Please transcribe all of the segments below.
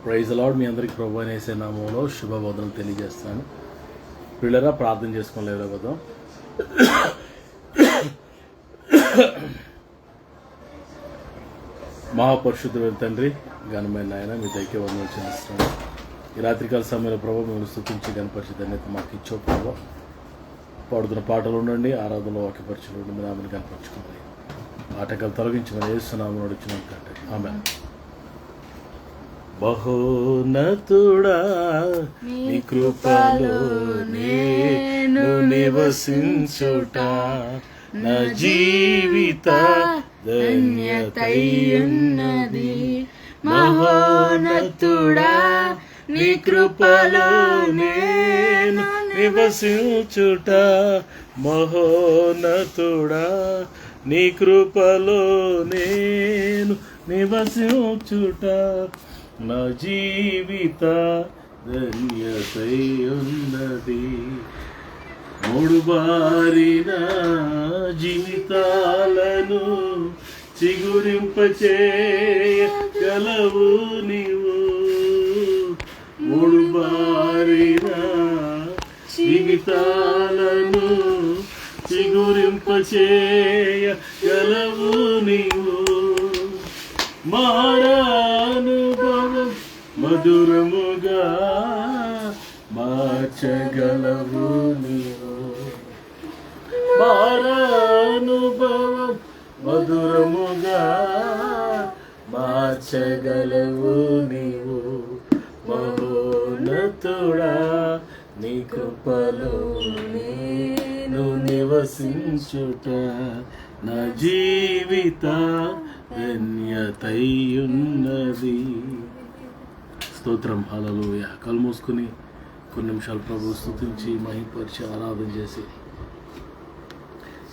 Praise lord. మీ అందరికీ ప్రభువైన యేసు నామములో శుభబోధనలు తెలియజేస్తాను. పిల్లరా ప్రార్థన చేసుకోలేరు కదా. మహాపరిశుద్ధుడైన తండ్రి, ఘనమైన నాయన, మీ దైకే వందనాలు చెల్లిస్తున్నాను. ఈ రాత్రికాల సమయంలో ప్రభు మిమ్మల్ని స్తుతించి గణపరిచే ధన్యత మాకు ఇచ్చో ప్రభు. పాడుతున్న పాటలు ఉండండి, ఆరాధనలో వాక్యపరిచయం ఉండి మీ నామని కనపరచుకోండి. ఆటకాలు తొలగించి మన యేసు నామమున నడుచున్నాం కంటే ఆమేన్. బహోన్నతుడా నీ కృపలో నేను నివసించుట నా జీవిత ధన్యతయున్నది. మహోన్నతుడా నీ కృపలో నేను నివసించుట, మహోన్నతుడా నీ కృపలో నేను నివసించుట నా జీవిత ధన్యతయున్నది. మూడు బారిన జీవితాలను చిగురింపచేయగలవు నీవు. మూడు బారిన జీవితాలను చిగురింపచేయగలవు నీవు. మారానుభవం మధురముగా మార్చగలవు నీవు. మారానుభవం మధురముగా మార్చగలవు నీవు. మహోన్నతుడా నీ కృపలో నేను నివసించుట నా జీవిత ధన్యతయున్నది. స్తోత్రం. హల్లెలూయా. కళ్ళు మూసుకుని కొన్ని నిమిషాలు ప్రభు స్తుతించి మహిమపరిచి ఆరాధన చేసి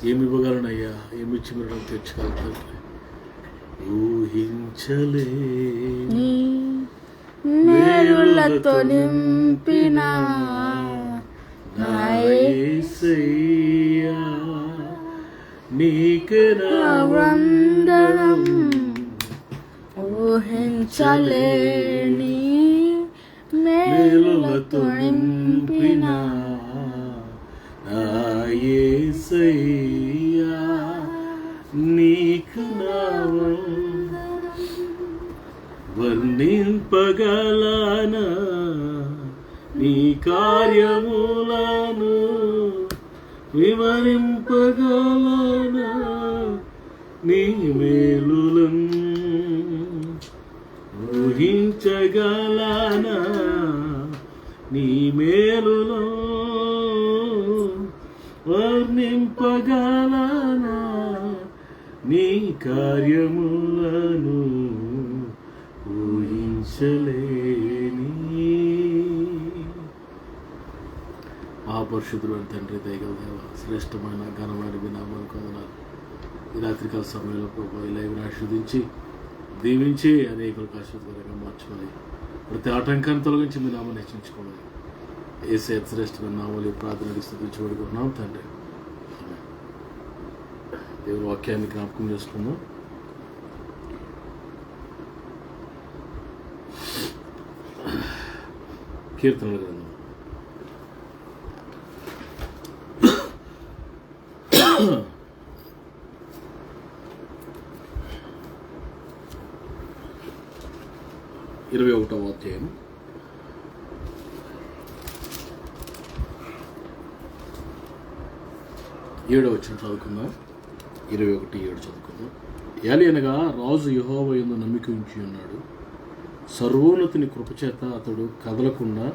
ఏమి ఇవ్వగలనయ్యా, ఏమి ఇచ్చి మీరు తెచ్చుకోగలుగుతారు. ఊహించలేని మేలులతో నింపిన నా యేసయ్యా, నీకే నా వందనం. ఊహించలేని మేలులతో నింపిన నా యేసయ్యా, నీకు నా వర్ణింపగలనా నీ కార్యములను, వివరింపగలనా నీ మేలులను, ఊహించగలనా నీ మేలులను, వర్ణింపగలనా నీ కార్యములను, ఊహించలేని. మహాపరిశుద్ధుడు తండ్రి, దయగల దేవ, శ్రేష్టమైన ఘనమైన వినామానికి వందనాలు. ఈ రాత్రికాల సమయంలో ప్రభు ఈ లైవ్ని ఆశీర్వదించి దీవించి అనేకులకు ఆశీర్వాదంగా మార్చుకొని ప్రతి ఆటంకాన్ని తొలగించి మీ నామాన్ని హెచ్చించుకోవాలి. యేసే శ్రేష్టమైన నామాలు ప్రార్థనకి స్తుతించబడుకుంటున్నాం తండ్రి. దేవుని వాక్యాన్ని జ్ఞాపకం చేసుకుందాం. కీర్తనల గ్రంథం 21వ అధ్యాయం 7వ వచనం చదువుకుందాం. 21:7 చదువుకుందాం. ఏలయనగా రాజు యెహోవా యందు నమ్మిక ఉంచి ఉన్నాడు, సర్వోన్నతుని కృపచేత అతడు కదలకుండా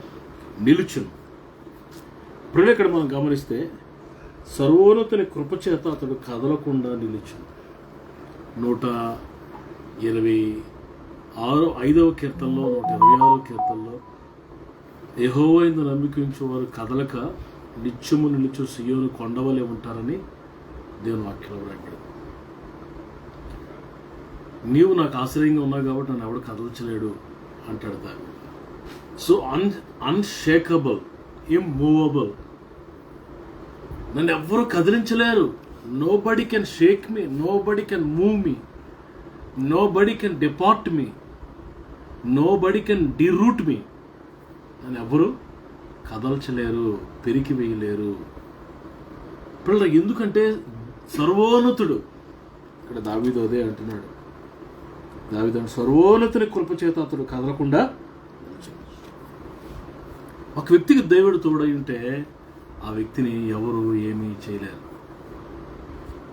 నిలుచును. ఇప్పుడు ఇక్కడ మనం గమనిస్తే సర్వోన్నతుని కృపచేత అతడు కదలకుండా నిలుచును. 125వ కీర్తనలో 126వ కీర్తనలో యెహోవా యందు నమ్మిక ఉంచి వారు కదలక నిత్యము నిలుచు సియోను కొండవలే ఉంటారని దేవుని వాక్యంలో రాయబడింది. నీవు నాకు ఆశ్రయంగా ఉన్నావు కాబట్టి నన్ను ఎవడు కదల్చలేడు అంటాడు దాన్ని. సో అన్షేకబుల్, ఇమ్మూవబుల్, నన్ను ఎవ్వరూ కదిలించలేరు. Nobody can shake me, nobody can move me, nobody can depart me. Nobody can deroute me. అని ఎవరు కదల్చలేరు, పెరికి వేయలేరు. పిల్లలు ఎందుకంటే సర్వోన్నతుడు, ఇక్కడ దావీదు అదే అంటున్నాడు. దావీదు సర్వోన్నతుని కృప చేత అతడు కదలకుండా. ఒక వ్యక్తికి దేవుడు తోడై ఉంటే ఆ వ్యక్తిని ఎవరు ఏమీ చేయలేరు.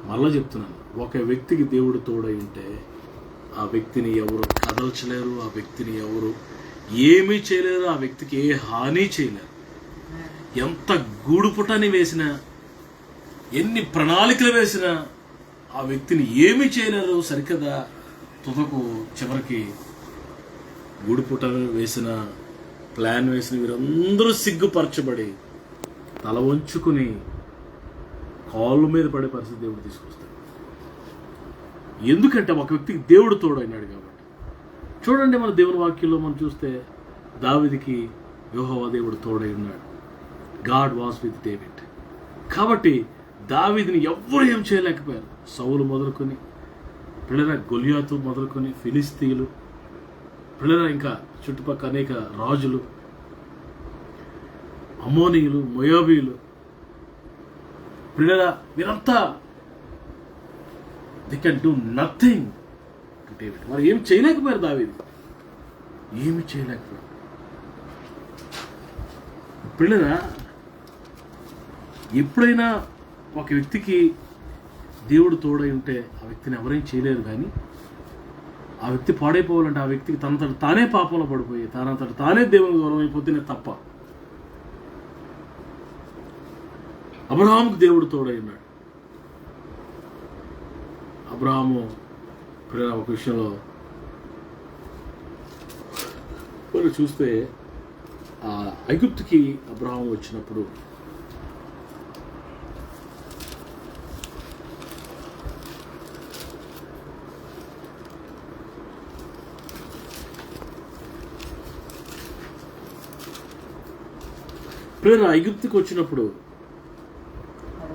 మళ్ళా చెప్తున్నాను, ఒక వ్యక్తికి దేవుడు తోడై ఉంటే ఆ వ్యక్తిని ఎవరు కదల్చలేరు, ఆ వ్యక్తిని ఎవరు ఏమీ చేయలేరు, ఆ వ్యక్తికి ఏ హాని చేయలేరు. ఎంత గూడుపుటని వేసినా, ఎన్ని ప్రణాళికలు వేసినా ఆ వ్యక్తిని ఏమీ చేయలేరు. సరికదా తుదకు చివరికి గూడుపుట వేసిన, ప్లాన్ వేసిన వీరందరూ సిగ్గుపరచబడి తల వంచుకుని కాళ్ళు మీద పడే పరిస్థితి దేవుడు తీసుకొస్తాడు. ఎందుకంటే ఒక వ్యక్తికి దేవుడు తోడైనాడు కాబట్టి. చూడండి, మన దేవుని వాక్యంలో మనం చూస్తే దావీదుకి యెహోవా దేవుడు తోడై ఉన్నాడు. God was with David. కాబట్టి దావీదుని ఎవ్వరు ఏం చేయలేకపోయారు. సౌలు మొదలుకొని, పిల్లల గొలియాతు మొదలుకొని, ఫిలిస్తీయులు, పిల్లల ఇంకా చుట్టుపక్కల అనేక రాజులు, అమోనీయులు, మొయాబీయులు, పిల్లల వీరంతా they can do nothing to David. మరి ఏమి చేయలేకపోయారు దావీదు, ఏమి చేయలేకపోయారు. పిల్లల ఎప్పుడైనా ఒక వ్యక్తికి దేవుడు తోడై ఉంటే ఆ వ్యక్తిని ఎవరేం చేయలేరు. కానీ ఆ వ్యక్తి పాడైపోవాలంటే ఆ వ్యక్తికి తనంతట తానే పాపంలో పడిపోయి తనంతట తానే దేవునికి దూరం అయిపోతేనే తప్ప. అబ్రహాముకు దేవుడు తోడై ఉన్నాడు. అబ్రహాము ఒక విషయంలో వాళ్ళు చూస్తే ఐగుప్తుకి అబ్రహాము వచ్చినప్పుడు ఐగుప్తుకి వచ్చినప్పుడు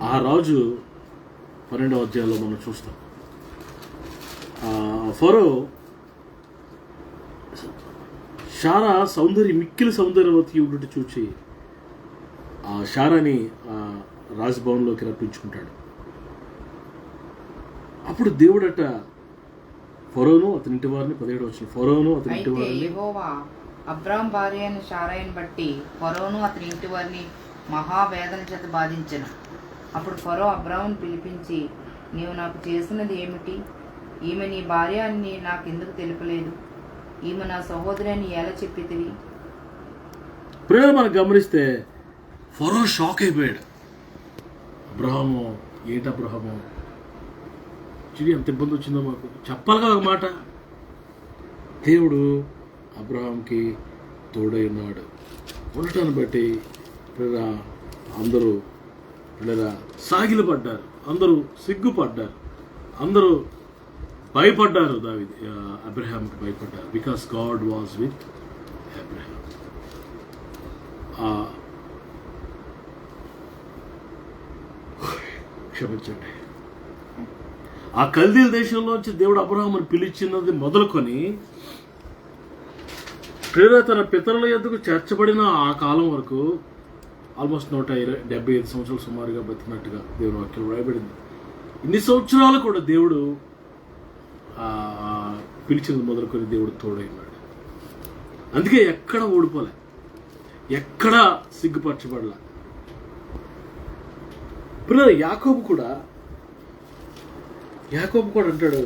ఆ రాజు 12వ అధ్యాయంలో మనం చూస్తాం. ఫరో షారా మిక్కిలి సౌందర్యవతి ఉండి చూచి ఆ షారాని రాజ్భవన్లోకి రప్పించుకుంటాడు. అప్పుడు దేవుడట ఫరోను అతనింటి వారిని 17వ వచనం, ఫరోను అతనింటి వారిని అబ్రాం భార్య అయిన షారాయిని బట్టి ఫరోను అతని ఇంటి వారిని మహావేదన చేత బాధించెను. అప్పుడు ఫరో అబ్రామును పిలిపించి, నీవు నాకు చేసినది ఏమిటి? ఈమె నీ భార్య అని నాకెందుకు తెలుపలేదు? ఈమె నా సహోదరి అని ఎలా చెప్పితివి? ప్రేమ మనం గమనిస్తే ఫరో షాక్ అయిపోయాడు. అబ్రహాము ఏంటి అబ్రహాము చూడి ఎంత ఇబ్బంది వచ్చిందో మాకు చెప్పాలి కదా ఒక మాట. దేవుడు అబ్రహాంకి తోడై ఉన్నాడు. ఉండటాన్ని బట్టి అందరూ సాగిలపడ్డారు, అందరూ సిగ్గుపడ్డారు, అందరూ భయపడ్డారు. అబ్రహాంకి భయపడ్డారు. Because God was with Abraham. క్షమించండి. ఆ కల్దీల దేశంలోంచి దేవుడు అబ్రహామును పిలిచినది మొదలుకొని తన పితరుల యొద్దకు చేర్చబడిన ఆ కాలం వరకు ఆల్మోస్ట్ 175 సంవత్సరాలు సుమారుగా బతికినట్టుగా దేవుని వాక్యం రాయబడింది. ఇన్ని సంవత్సరాలు కూడా దేవుడు పిలిచినది మొదలుకొని దేవుడు తోడై ఉన్నాడు. అందుకే ఎక్కడ ఓడిపోలే, ఎక్కడ సిగ్గుపరచబడలే. పిల్లలు యాకోబు కూడా అంటాడు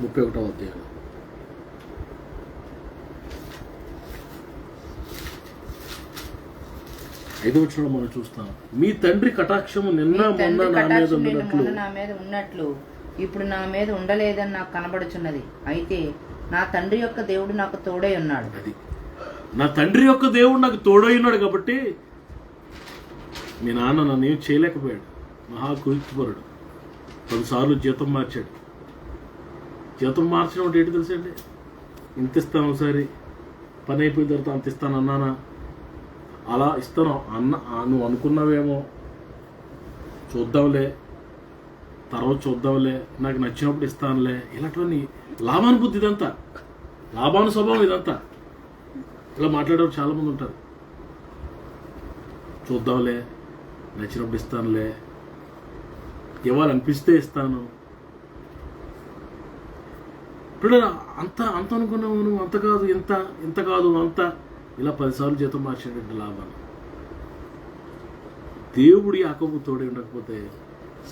31వ అధ్యాయం, ఐదో వచనంలో మనం చూస్తాం, మీ తండ్రి కటాక్షము నిన్న మొన్న నా మీద ఉన్నట్లు ఇప్పుడు నా మీద ఉండలేదని నాకు కనబడుచున్నది. అయితే నా తండ్రి యొక్క దేవుడు నాకు తోడై ఉన్నాడు. అది నా తండ్రి యొక్క దేవుడు నాకు తోడై ఉన్నాడు కాబట్టి మీ నాన్న నన్ను ఏం చేయలేకపోయాడు. మహాకుయుక్తిపరుడు. 10 సార్లు జీతం మార్చాడు. జీతం మార్చడం అంటే ఏంటి తెలుసండి? ఇంత ఇస్తాను ఒకసారి, పని అయిపోయిన తర్వాత అంత ఇస్తాను అన్నానా? అలా ఇస్తాను నువ్వు అనుకున్నావేమో, చూద్దాంలే, తర్వాత చూద్దాంలే, నాకు నచ్చినప్పుడు ఇస్తానులే, ఇలాంటివన్నీ లాభాను బుద్ధి ఇదంతా, లాభాను స్వభావం ఇదంతా. ఇలా మాట్లాడేవారు చాలామంది ఉంటారు. చూద్దాంలే, నచ్చినప్పుడు ఇస్తానులే, ఇవ్వాలనిపిస్తే ఇస్తాను. ఇప్పుడు అంత అంత అనుకున్నావు నువ్వు, అంత కాదు ఇంత, ఇంత కాదు అంత, ఇలా 10 సార్లు జీతం మార్చేటట్టు లాభాలు. దేవుడు యాకోబు తోడే ఉండకపోతే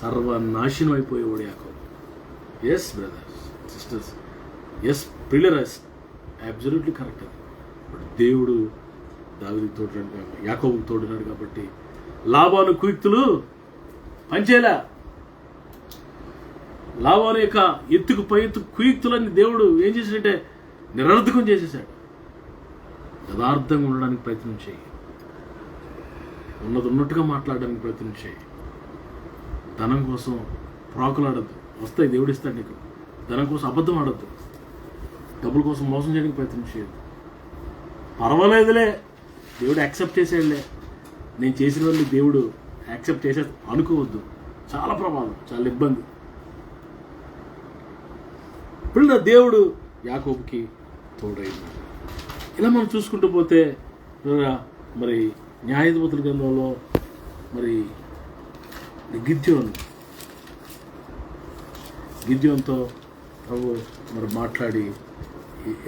సర్వనాశనం అయిపోయేవాడు Yakobu. Yes brothers sisters, yes pillars, absolutely correct. అది బట్ దేవుడు దావీదుకు తోడున్నాడు, యాకోబుకు తోడున్నాడు కాబట్టి లాభాను కుయుక్తులు పనిచేయలే. లాభాను యొక్క ఎత్తుకు పై ఎత్తు కుయుక్తులన్నీ దేవుడు ఏం చేశాడంటే నిరర్థకం చేసేసాడు. యథార్థంగా ఉండడానికి ప్రయత్నం చేయి, ఉన్నది ఉన్నట్టుగా మాట్లాడడానికి ప్రయత్నం చేయి. ధనం కోసం ప్రాకులాడద్దు, వస్తాయి దేవుడు ఇస్తాడు నీకు. ధనం కోసం అబద్ధం ఆడద్దు, డబ్బుల కోసం మోసం చేయడానికి ప్రయత్నం చేయద్దు. పర్వాలేదులే, దేవుడు యాక్సెప్ట్ చేసేయాడులే, నేను చేసిన వాళ్ళు దేవుడు యాక్సెప్ట్ చేసే అనుకోవద్దు. చాలా ప్రమాదం, చాలా ఇబ్బంది. ఇప్పుడు దేవుడు యాకోబుకి తోడైనాడు. ఇలా మనం చూసుకుంటూ పోతే మరి న్యాయాధిపతుల గ్రంథంలో మరి గిద్యోన్తో ప్రభు మరి మాట్లాడి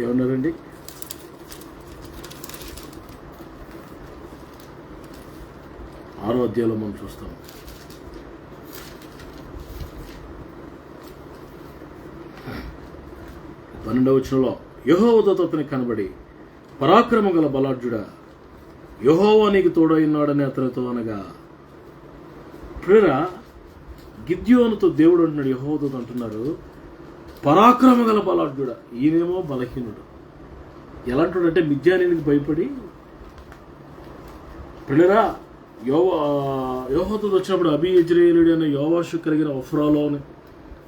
ఏమన్నారండి? 6వ అధ్యాయంలో మనం చూస్తాం. పన్నెండవ వచనంలో యెహోవా దూత అతనికి కనబడి, పరాక్రమ గల బలాఢ్యుడా, యెహోవా నీకు తోడైనాడని అతనితో అనగా. ప్రేరా గిద్యోనుతో దేవుడు అంటున్నాడు, యెహోవా దూత అంటున్నారు పరాక్రమ గల బలాఢ్యుడా. ఈయనేమో బలహీనుడు. ఎలాంటివాడంటే మిద్యానీయునికి భయపడి. ప్రేరా యెహోవా దూత వచ్చినప్పుడు అబీయెజ్రీయేలుడు అనే యోవాషు కలిగిన ఒఫ్రాలోని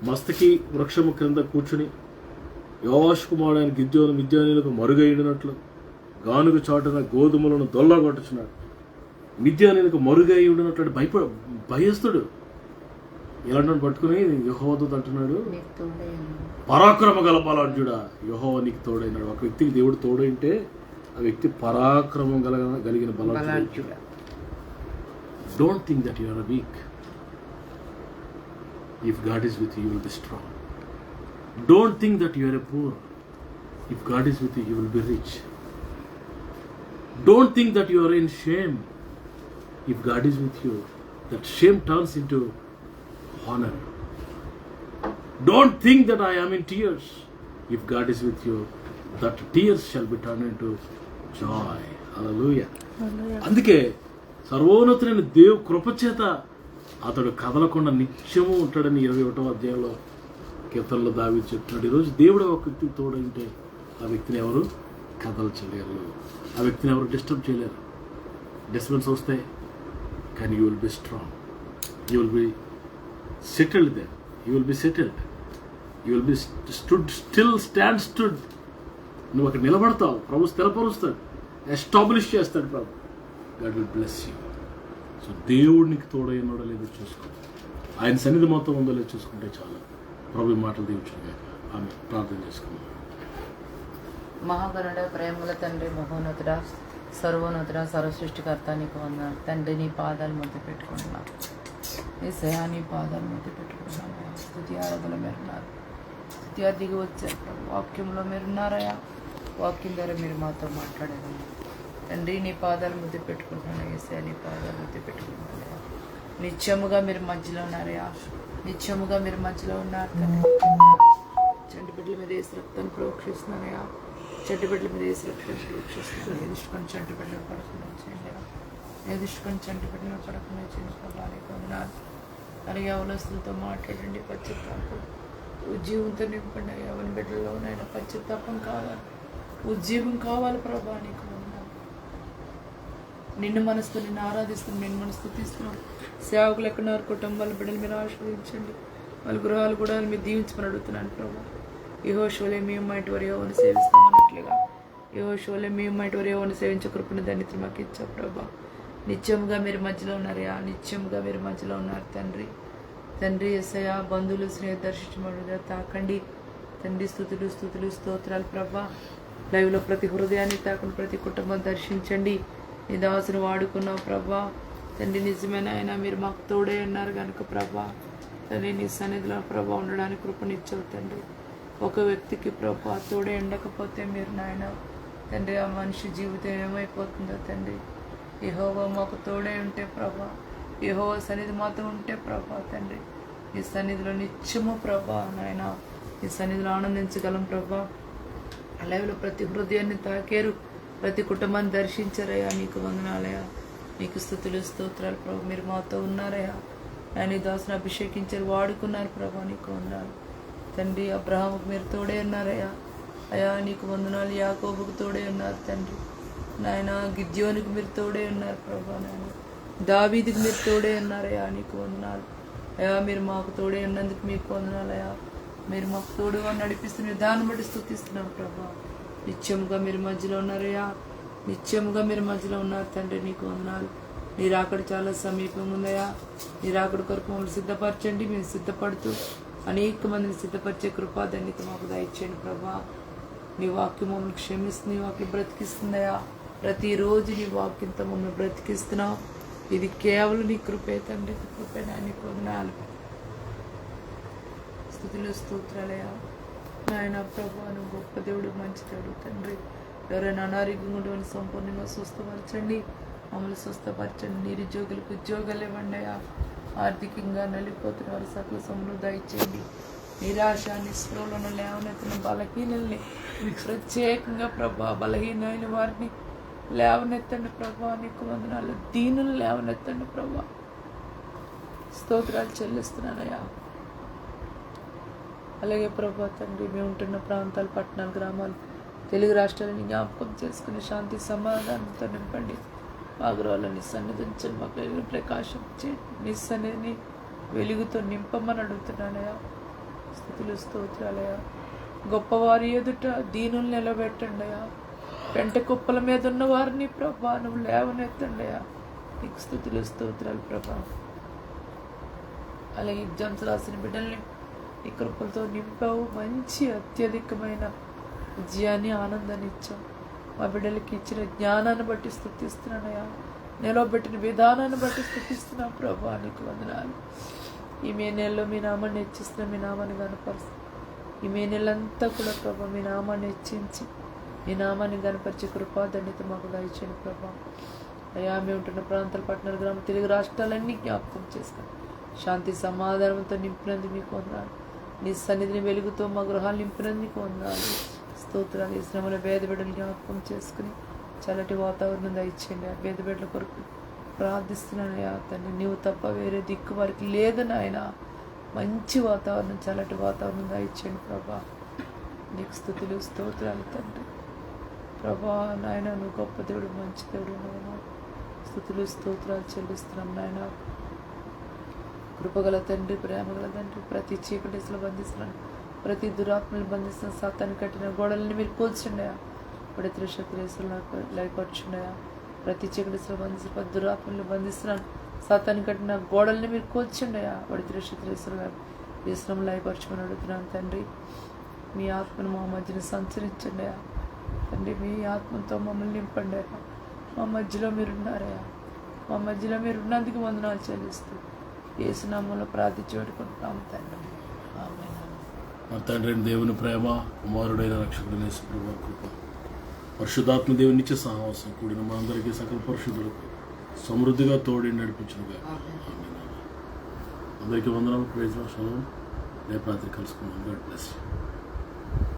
మస్తకి వృక్షము క్రింద కూర్చుని యోవాషు కుమారుడైన గిద్యోను మిద్యానీయులకు మరుగైనట్లు గానుగ చాటున గోధుమలను దొల్లగొట్టుచున్నాడు. మిద్యానీయులకు మరుగై ఉండినట్లు భయస్తుడు. ఇలాంటి పట్టుకుని యెహోవా దూత అంటున్నాడు, పరాక్రమ గల బలాఢ్యుడా, యెహోవా నీకు తోడైనాడు. ఒక వ్యక్తికి దేవుడు తోడైంటే ఆ వ్యక్తి పరాక్రమం కలిగిన బలాఢ్యుడు. Don't think that you are weak. If God is with you, you will be strong. Don't think that you are a poor. If God is with you, you will be rich. Don't think that you are in shame. If God is with you, that shame turns into honor. Don't think that I am in tears. If God is with you, that tears shall be turned into joy. Hallelujah. అందుకే సర్వోన్నతుడైన దేవుని కృపచేత అతడు కదలకుండా నిత్యము ఉంటాడని 21వ అధ్యాయంలో కీర్తనలో దావీదు చెప్తున్నాడు. ఈరోజు దేవుడు ఒక వ్యక్తికి తోడంటే ఆ వ్యక్తిని ఎవరు కదల్చలేరు, ఆ వ్యక్తిని ఎవరు డిస్టర్బ్ చేయలేరు. డిస్టర్బెన్స్ వస్తాయి, కానీ you will be strong, you will be settled there, you will be settled, you will be stood. నువ్వు అక్కడ నిలబడతావు, ప్రభు స్థిరపరుస్తాడు, ఎస్టాబ్లిష్ చేస్తాడు ప్రభు. God will bless you. So దేవుడికి తోడైనాడో లేదో చూసుకో, ఆయన సన్నిధి మొత్తం ఉందో లేదో చూసుకుంటే చాలా. ప్రభు మాటలు దీవించుగా ఆమె ప్రార్థన చేసుకున్నాం. మహాగణుడ, ప్రేమల తండ్రి, మహోన్నతుడ, సర్వోన్నతుడ, సర్వసృష్టికర్త నీకు వందనాలు తండ్రి. నీ పాదాలు ముద్దు పెట్టుకుంటున్నాను, యేసయ్యా నీ పాదాలు ముద్దు పెట్టుకుంటున్నాను. స్తుతి ఆరాధన మీరున్నారు, స్తుతి దిగి వచ్చారు ప్రభు. వాక్యంలో మీరున్నారయ్యా, వాక్యం ద్వారా మీరు మాతో మాట్లాడారు తండ్రి. నీ పాదాలు ముద్దు పెట్టుకుంటున్నాను యేసయ్యా, నీ పాదాలు ముద్దు పెట్టుకుంటున్నాను. నిత్యముగా మీరు మధ్యలో ఉన్నారయ్యా, నిత్యముగా మీరు మధ్యలో ఉన్నారు తండ్రి. చంటి బిడ్డల మీద వేసి రక్తాన్ని ప్రోక్షిస్తున్నానయ్యా, చంటి బిడ్డల మీద వేసి రక్తాన్ని ప్రోక్షిస్తున్నాను. ఎదుర్కొని చంటి బిడ్డలు పడకుండా చేయండి, ఎదుర్కొని చంటి బిడ్డలు పడకుండా చేయండి ప్రభావితం. అలాగే అవలస్తులతో మాట్లాడండి, పశ్చాత్తాపం ఉద్యోగంతో నింపండి. ఎవరి బిడ్డల్లో ఉన్నాయన పశ్చాత్తాపం కావాలి, ఉద్యోగం కావాలి ప్రభా. నీకు నిన్ను మనసుతో నిన్ను ఆరాధిస్తున్నాం, నిన్ను మనసుతో తీస్తున్నాం. సేవకులు ఎక్కడున్నారు, కుటుంబాల బిడ్డలు మీరు ఆశీర్వదించండి, వాళ్ళ గృహాలు కూడా మీరు దీవించమని అడుగుతున్నాను ప్రభా. యెహోషువలే మేము మా ఇంటి వారి యెహోవాను సేవిస్తామన్నట్లుగా యెహోషువలే మేము మా ఇంటి వారి యెహోవాను సేవించే కృపను ధన్యత మాకు ఇచ్చా ప్రభా. నిత్యముగా మీరు మధ్యలో ఉన్నారయ్యా, నిత్యముగా మీరు మధ్యలో ఉన్నారు తండ్రి. తండ్రి యేసయ్యా, బంధువులు స్నేహితులు దర్శించమని తాకండి తండ్రి స్తుతులు స్తుతులు స్తోత్రాలు ప్రభా. లైవ్లో ప్రతి హృదయాన్ని తాకుని ప్రతి కుటుంబం దర్శించండి. నీ దాసుని వాడుకున్నావు ప్రభా. తండ్రి నిజమైన ఆయన మీరు మాకు తోడే ఉన్నారు కనుక ప్రభా తండ్రి నీ సన్నిధిలో ప్రభా ఉండడానికి కృపనిచ్చావు తండ్రి. ఒక వ్యక్తికి ప్రభా తోడే ఉండకపోతే మీరు నాయన తండ్రి ఆ మనిషి జీవితం ఏమైపోతుందో తండ్రి. యెహోవా మాకు తోడే ఉంటే ప్రభా, యెహోవా సన్నిధి మాతో ఉంటే ప్రభా తండ్రి నీ సన్నిధిలో నిత్యము ప్రభా నాయన నీ సన్నిధిలో ఆనందించగలం ప్రభా. లైవ్లో ప్రతి హృదయాన్ని తాకేరు, ప్రతి కుటుంబాన్ని దర్శించారయ్యా. నీకు వందనాలయ్యా, నీకు స్తుతులు స్తోత్రాలు ప్రభు. మీరు మాతో ఉన్నారయ్యా. ఆయన దాసుని అభిషేకించారు, వాడుకున్నారు ప్రభా. నీకు వందనాలు తండ్రి. అబ్రహాముకు మీరు తోడే ఉన్నారయ్యా. అయ్యా నీకు వందనాలు. యాకోబుకు తోడే ఉన్నారు తండ్రి నాయన. గిద్యోనికి మీరు తోడే ఉన్నారు ప్రభా నాయన. దావీదుకి మీరు తోడే ఉన్నారయ్యా. నీకు వందనాలు అయ్యా. మీరు మాకు తోడే ఉన్నందుకు మీకు వందనాలయ్యా. మీరు మాకు తోడుగా నడిపిస్తున్న విధానం బట్టి స్తుతిస్తున్నాం ప్రభా. నిత్యముగా మీరు మధ్యలో ఉన్నారయ్యా. నిత్యముగా మీరు మధ్యలో ఉన్నారు తండ్రి. నీకు వందనాలు. నీ రాకడ చాలా సమీపం ఉందయ్యా. నీ రాకడ కొరకు మమ్మల్ని సిద్ధపరచండి. మేము సిద్ధపడుతూ అనేక మందిని సిద్ధపరిచే కృపా ధన్యత మాకు దయచేయండి ప్రభా. నీ వాక్యం మమ్మల్ని క్షమిస్తుంది, నీ వాక్యం బ్రతికిస్తుందయ్యా. ప్రతిరోజు నీ వాక్యంతో మమ్మల్ని బ్రతికిస్తున్నావు. ఇది కేవలం నీ కృపే తండ్రి. కృపే నీకు వందనాలు. స్తుతులు స్తోత్రాలయ్యా. నాయన ప్రభా నువ్వు గొప్ప దేవుడు, మంచి దేవుడు తండ్రి. ఎవరైనా అనారోగ్యంగా ఉండేవాళ్ళని సంపూర్ణంగా స్వస్థపరచండి. మమ్మల్ని స్వస్థపరచండి. నిరుద్యోగులకు ఉద్యోగాలు ఇవ్వండి అయ్యా. ఆర్థికంగా నలిపోతున్న వారి సకల సమృద్ధి దయచేయండి. నిరాశ నిస్పృహలను లేవనెత్తిన బలహీనల్ని ప్రత్యేకంగా ప్రభా బలహీనమైన వారిని లేవనెత్తండి ప్రభా. నీకు వందనాలు. దీనులు లేవనెత్తండి ప్రభా. స్తోత్రాలు చెల్లిస్తున్నానయ్యా. అలాగే ప్రభా తండ్రి మేము ఉంటున్న ప్రాంతాలు, పట్టణాలు, గ్రామాలు, తెలుగు రాష్ట్రాలని జ్ఞాపకం చేసుకుని శాంతి సమాధానంతో నింపండి. మా గృహాల్లో నీ సన్నిధి ఉంచండి. మాకు వెలుగు ప్రకాశం చేయండి. నీ సన్నిధిని వెలుగుతో నింపమని అడుగుతున్నానయ్యా. స్తుతులు స్తోత్రాలయ్యా. గొప్పవారి ఎదుట దీనులు నిలబెట్టండి అయ్యా. పెంట కుప్పల మీద ఉన్న వారిని ప్రభా నువ్వు లేవనెత్తండి అయ్యా. నీకు స్తుతులు స్తోత్రాలు ప్రభా. అలాగే ఎగ్జామ్స్ రాసిన బిడ్డల్ని నీ కృపలతో నింపావు. మంచి అత్యధికమైన విజయాన్ని, ఆనందాన్ని ఇచ్చావు. మా బిడ్డలకి ఇచ్చిన జ్ఞానాన్ని బట్టి స్తుతిస్తున్నానయ్యా. నిలవబెట్టిన విధానాన్ని బట్టి స్తుతిస్తున్నావు ప్రభా. నీకు వందనాలు. ఈ మే నెలలో మీ నామాన్ని హెచ్చిస్తున్న, మీ నామాన్ని కనపరుస్తు ఈ మే నెలంతా కూడా ప్రభా మీ నామాన్ని హెచ్చించి మీ నామాన్ని కనపరిచే కృపా ధన్యత మాకు దయచేయండి ప్రభా. అయ్యా మేము ఉంటున్న ప్రాంతాల, పట్టణాలు, గ్రామం, తెలుగు రాష్ట్రాలన్నీ జ్ఞాపకం చేసుకొని శాంతి సమాధానంతో నింపినందుకు మీకు వందనాలు. నీ సన్నిధిని వెలుగుతో మా గృహాలు నింపినందుకు మీకు వందనాలు. స్తోత్రాలు. ఈ శ్రమల భేద బిడ్డలు జ్ఞాపకం చేసుకుని చల్లటి వాతావరణం దయచేయండి. ఆ భేద బిడ్డల కొరకు ప్రార్థిస్తున్నానయ్యా తండ్రి. నీవు తప్ప వేరే దిక్కు వారికి లేదని ఆయన మంచి వాతావరణం, చల్లటి వాతావరణం దయచేయండి ప్రభా. నీకు స్తుతులు స్తోత్రాలు తండ్రి. ప్రభా నాయన నువ్వు గొప్ప దేవుడు, మంచి దేవుడు నాయన. స్తుతులు స్తోత్రాలు చెల్లిస్తున్నాం నాయన. కృపగల తండ్రి, ప్రేమగల తండ్రి. ప్రతి చీకటిలో బంధిస్తున్నాను, ప్రతి దురాత్మలు బంధిస్తున్న సాతాన్ని కట్టిన గోడల్ని మీరు కూల్చుండయా. పడిత్ర శక్తులు లయపరచుండయా. ప్రతి చీకటిలో బంధిస్తున్న ప్రతి దురాత్మల్ని బంధిస్తున్నాను, సాతాన్ని కట్టిన గోడల్ని మీరు కూల్చుండయా. పడిత్ర శక్తులు విశ్రమం లయపరచుమని అడుగుతున్నాను తండ్రి. మీ ఆత్మను మా మధ్యన సంచరించండియా తండ్రి. మీ ఆత్మతో మమ్మల్ని నింపండి అయ్యా. మా మధ్యలో మీరున్నారయ్యా. మా మధ్యలో మీరు ఉన్నందుకు వందనాలు చెల్లిస్తూ యేసునామంలో ప్రార్థించి పెట్టుకుంటున్నాము తండ్రి. ఆమేన్. మా తండ్రి దేవుని ప్రేమ, కుమారుడైన రక్షకుడైన యేసు ప్రభువు కృప, పరిశుద్ధాత్మ దేవుని నిత్య సహవాసం కూడిన మా అందరికీ సకల పరిశుద్ధులకు సమృద్ధిగా తోడి నడిపించునుగా. అందరికీ వందనాలు. Praise lord. రేపు రాత్రి కలుసుకుందాం. God bless you.